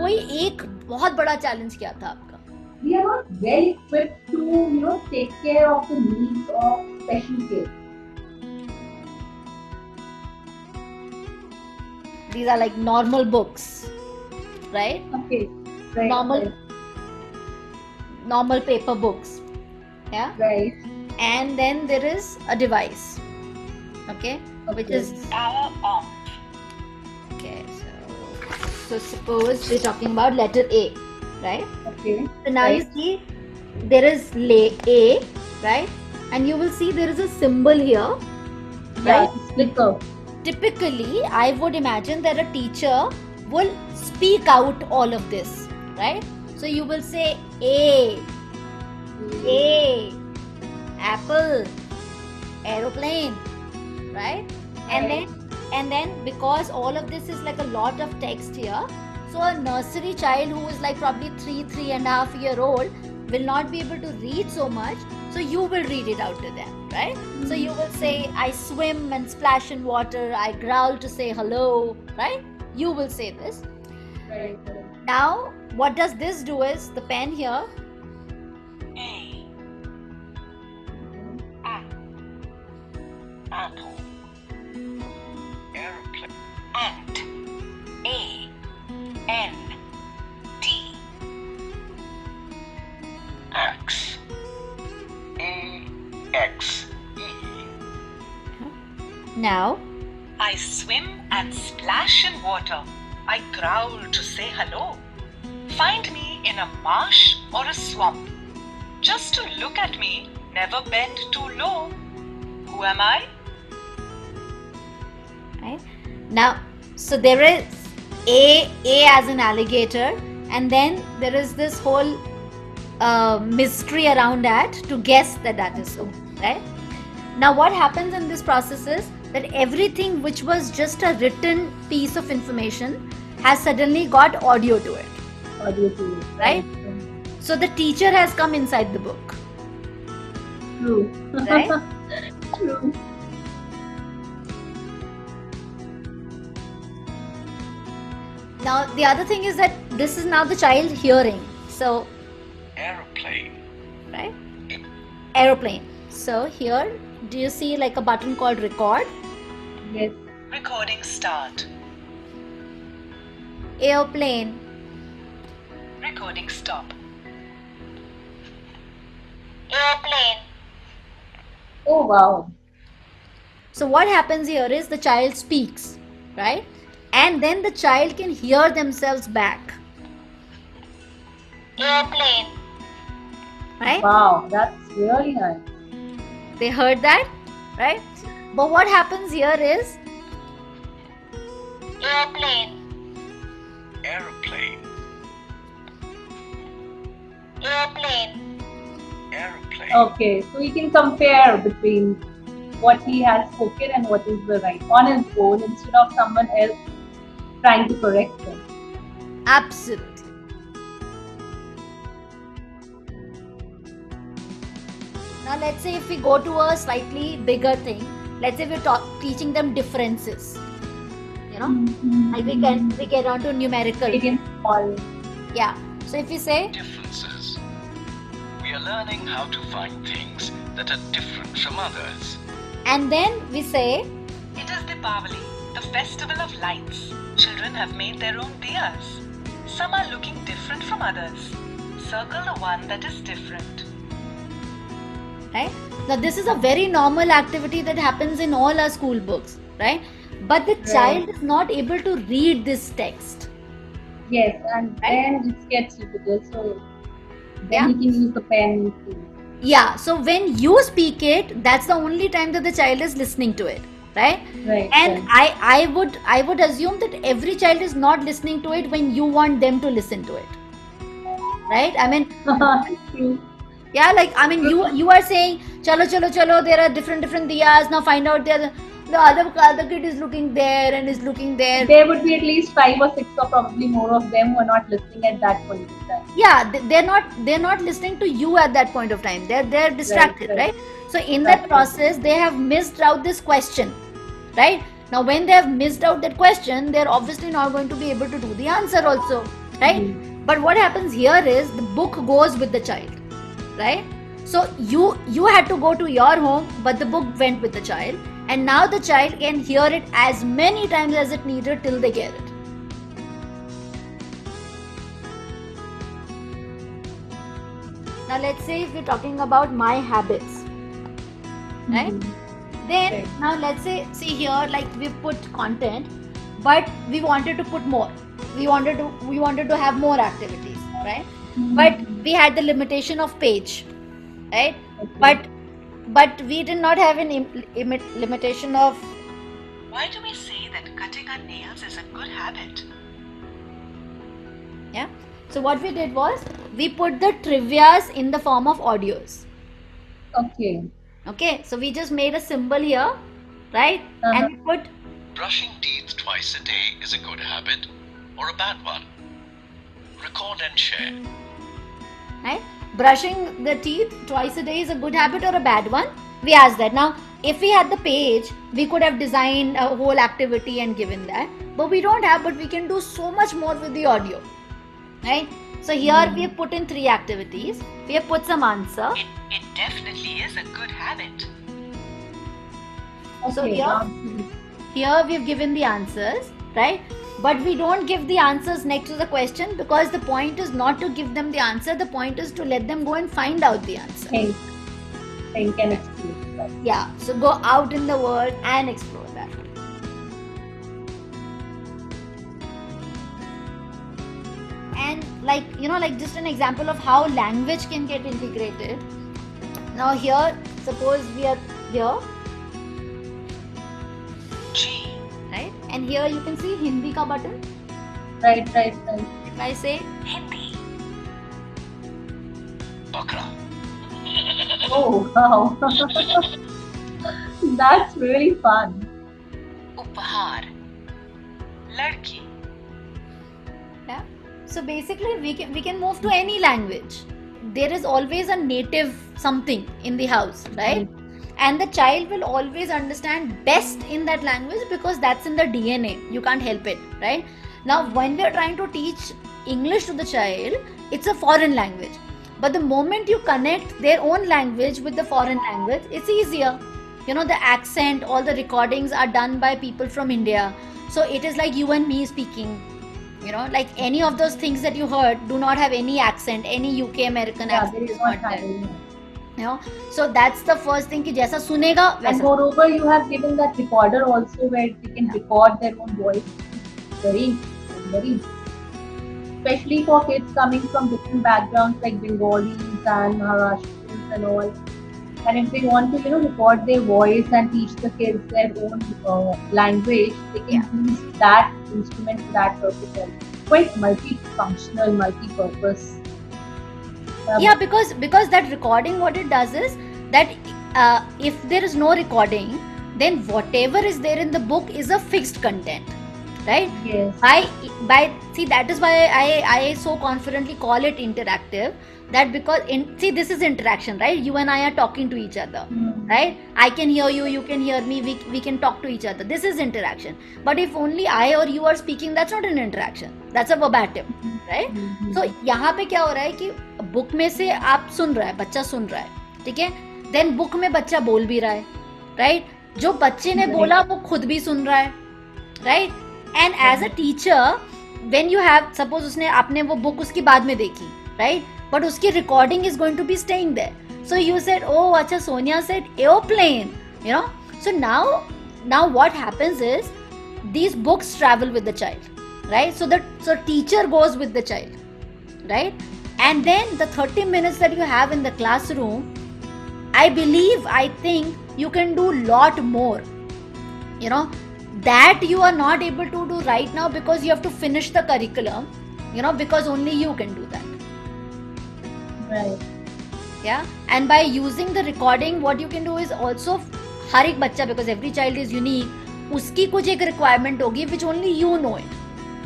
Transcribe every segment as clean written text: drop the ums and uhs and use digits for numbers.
वही एक बहुत बड़ा चैलेंज क्या था आपका? We are not well equipped to take care of the needs of special kids. These are like normal books, right? Okay, right, Normal paper books, yeah. right. And then there is a device, okay, which Okay. is power on. Okay, so suppose we're talking about letter A, right? Okay. So now you Right. see there is A, right? And you will see there is a symbol here, Yeah, right? it's flicker. Typically, I would imagine that a teacher will speak out all of this, right? So you will say A, apple, aeroplane, right? And then because all of this is like a lot of text here, so a nursery child who is like probably 3.5 year old will not be able to read so much, so you will read it out to them, right? So you will say, I swim and splash in water, I growl to say hello, right? You will say this. Right. Now what does this do is the pen here, apple, aeroplane, ant, A, N, T, axe, A, X, E. now I swim and splash in water. I growl to say hello. Find me in a marsh or a swamp. Just to look at me, never bend too low. Who am I? right? Now, so there is A as an alligator, and then there is this whole mystery around that to guess that is so, right? Now what happens in this process is that everything which was just a written piece of information has suddenly got audio to it, Audio to it. right? So the teacher has come inside the book, True. right? True. Now the other thing is that this is now the child hearing, so Aeroplane. right, aeroplane. So here do you see like a button called record? Yes. Recording start. Airplane, Recording stop. airplane. Oh wow. So what happens here is the child speaks, right? And then the child can hear themselves back. Airplane. Right? Wow, that's really nice. They heard that, right? But what happens here is airplane. Aeroplane. Airplane. Aeroplane. Okay, so we can compare between what he has spoken and what is the right on his own instead of someone else trying to correct him. Absolutely. Now let's say if we go to a slightly bigger thing, let's say we're teaching them differences. You know, like we get on to numerical. Big and small. Yeah. So if we say Differences. We are learning how to find things that are different from others. and then we say It is Deepavali, the festival of lights. Children have made their own diyas. Some are looking different from others. Circle the one that is different. right? Now this is a very normal activity that happens in all our school books, right? But the child is not able to read this text. Yes, and Right? then it gets difficult. So then Yeah. he can use the pen to. Yeah, so when you speak it, that's the only time that the child is listening to it, right? Right. And I would assume that every child is not listening to it when you want them to listen to it, right? I mean, True. yeah, like I mean, you are saying, chalo, there are different diyas. Now find out the other kid is looking there and is looking there. There would be at least 5 or 6 or probably more of them who are not listening at that point in time. Yeah, they're not listening to you at that point of time. They're distracted, Right. right? So in that process, they have missed out this question, right? Now when they have missed out that question, they're obviously not going to be able to do the answer also. right? But what happens here is the book goes with the child, right? So you had to go to your home, but the book went with the child, and now the child can hear it as many times as it needed till they get it. Now let's say if we're talking about my habits, right? Then Right. now let's say, see here, like we put content, but we wanted to put more. We wanted to have more activities, right? But we had the limitation of page, right? Okay. But we did not have an limitation of. Why do we say that cutting our nails is a good habit? Yeah. So what we did was we put the trivias in the form of audios. Okay. Okay. So we just made a symbol here, right? And we put Brushing teeth twice a day is a good habit or a bad one? Record and share. right? Brushing the teeth twice a day is a good habit or a bad one? We asked that. Now, if we had the page, we could have designed a whole activity and given that. But we don't have, but we can do so much more with the audio, right? So here we have put in 3 activities. We have put some answer. It definitely is a good habit. So Okay. here we have given the answers, right? But we don't give the answers next to the question, because the point is not to give them the answer. The point is to let them go and find out the answer. Think and explore. Right. Yeah, so go out in the world and explore that. And like just an example of how language can get integrated. Now here, suppose we are here, G. right? And here you can see Hindi ka button. Right. If I say Hindi. Bakra. Oh, wow. That's really fun. Upahar. Ladki. yeah, so basically we can move to any language. There is always a native something in the house, right? And the child will always understand best in that language because that's in the DNA. You can't help it, right? Now, when we are trying to teach English to the child, it's a foreign language. But the moment you connect their own language with the foreign language, it's easier. You know, the accent, all the recordings are done by people from India. So it is like you and me speaking. You know, like any of those things that you heard do not have any accent, any UK American Yeah, accent there is is not not there. having. You know, so that's the first thing कि जैसा सुनेगा And वैसा. moreover, you have given that recorder also where they can record their own voice. Very interesting, very interesting. Especially for kids coming from different backgrounds like Bengalis and Maharashtrians and all. And if they want to, record their voice and teach the kids their own language, they can use that instrument for that purpose. Quite multifunctional, multi-purpose. Yeah, because that recording, what it does is that if there is no recording, then whatever is there in the book is a fixed content, right? Yes. See, that is why I so confidently call it interactive. That because this is interaction, right? You and I are talking to each other, right? I can hear you, you can hear me, we can talk to each other. This is interaction. But if only I or you are speaking, that's not an interaction. That's a verbatim, right? So यहाँ पे क्या हो रहा है कि book में से आप सुन रहा है, बच्चा सुन रहा है, ठीक है? Then बुक में बच्चा बोल भी रहा है, right? जो बच्चे ने बोला वो खुद भी सुन रहा है, right? And as a teacher, when you have, suppose उसने आपने वो बुक उसकी बाद में देखी, right? But उसकी recording is going to be staying there. So you said, oh, अच्छा, Sonia said airplane, you know. So now what happens is these books travel with the child, right? So teacher goes with the child, right? And then the 30 minutes that you have in the classroom, I think you can do lot more, you know, that you are not able to do right now because you have to finish the curriculum, you know, because only you can do that. Right. Yeah, and by using the recording, what you can do is also हर एक बच्चा, because every child is unique, उसकी कुछ एक requirement होगी which only you know it,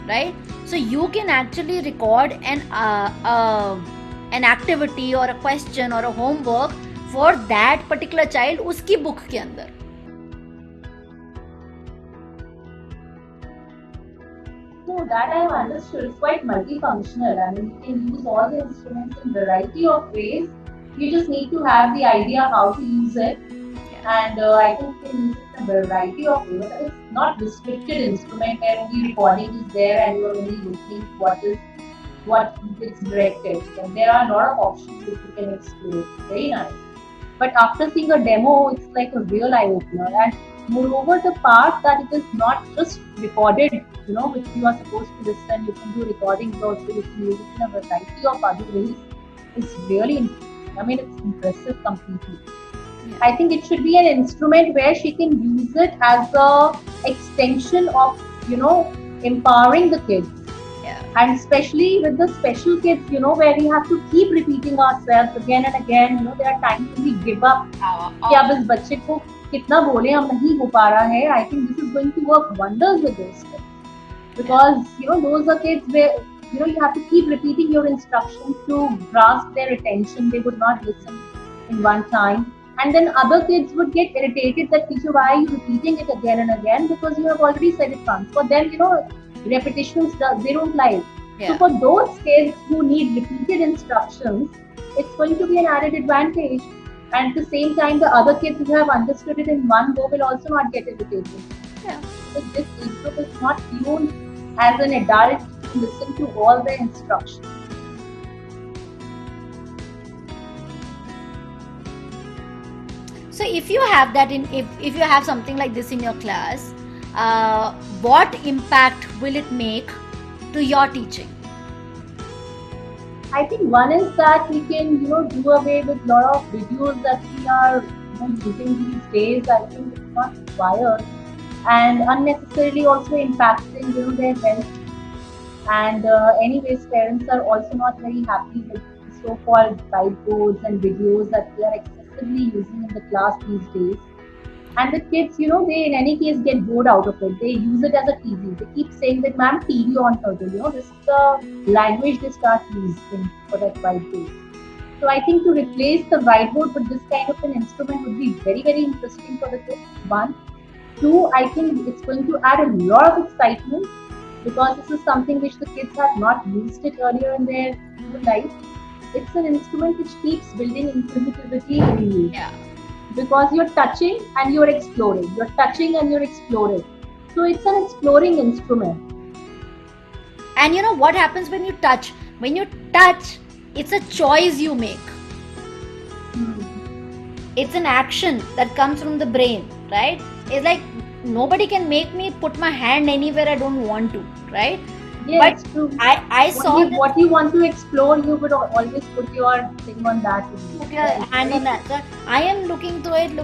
right? So you can actually record an activity or a question or a homework for that particular child उसकी book के अंदर. No, that I have understood. It's quite multifunctional. I mean, you can use all the instruments in variety of ways. You just need to have the idea how to use it. And I think you can use it in a variety of ways. It's not restricted instrument where only recording is there and you are only listening to what it's directed. And there are a lot of options that you can explore. Very nice. But after seeing a demo, it's like a real eye opener. And moreover, the part that it is not just recorded, which you are supposed to listen, you can do recordings also, you can use it in a variety of other ways. It's really, I mean, it's impressive completely. I think it should be an instrument where she can use it as a extension of, empowering the kids. Yeah. And especially with the special kids, where we have to keep repeating ourselves again and again. There are times when we give up. कि अब इस बच्चे को कितना बोले हम नहीं हो पा रहा है. I think this is going to work wonders with this. Because, those are kids where, you have to keep repeating your instructions to grasp their attention. They would not listen in one time. And then other kids would get irritated that, teacher, why are you repeating it again and again? Because you have already said it once. For them, repetitions, they don't like. Yeah. So for those kids who need repeated instructions, it's going to be an added advantage. And at the same time, the other kids who have understood it in one go will also not get irritated. Yeah. So this age group is not tuned as an adult to listen to all the instructions. So if you have that if you have something like this in your class, what impact will it make to your teaching? I think one is that we can, do away with a lot of videos that we are using these days. I think it's not required and unnecessarily also impacting, their health. And anyways, parents are also not very happy with the so-called whiteboards and videos that they are excessively using in the class these days. And the kids, they in any case get bored out of it. They use it as a TV. They keep saying that, ma'am, TV on her. This is the language they start using for that whiteboard. So I think to replace the whiteboard with this kind of an instrument would be very, very interesting for the kids. One. Two, I think it's going to add a lot of excitement because this is something which the kids have not used it earlier in their life. It's an instrument which keeps building inquisitivity in you. Yeah. Because you're touching and you're exploring. You're touching and you're exploring. So it's an exploring instrument. And what happens when you touch? When you touch, it's a choice you make. It's an action that comes from the brain, right? It's like nobody can make me put my hand anywhere I don't want to, right? Yes, but true. I saw what you want to explore, you would always put your thing on that. Put your hand on that. So I am looking to it.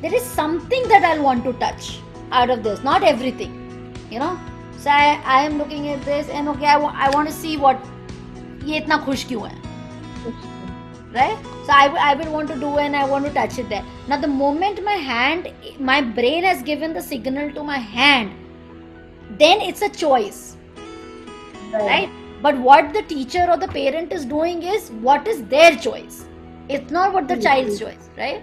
There is something that I'll want to touch out of this. Not everything, So I am looking at this and okay, I want to see what ये इतना खुश क्यों है, right? So I will want to do and I want to touch it there. Now the moment my brain has given the signal to my hand, then it's a choice. Right? But what the teacher or the parent is doing is what is their choice. It's not what the child's choice, right?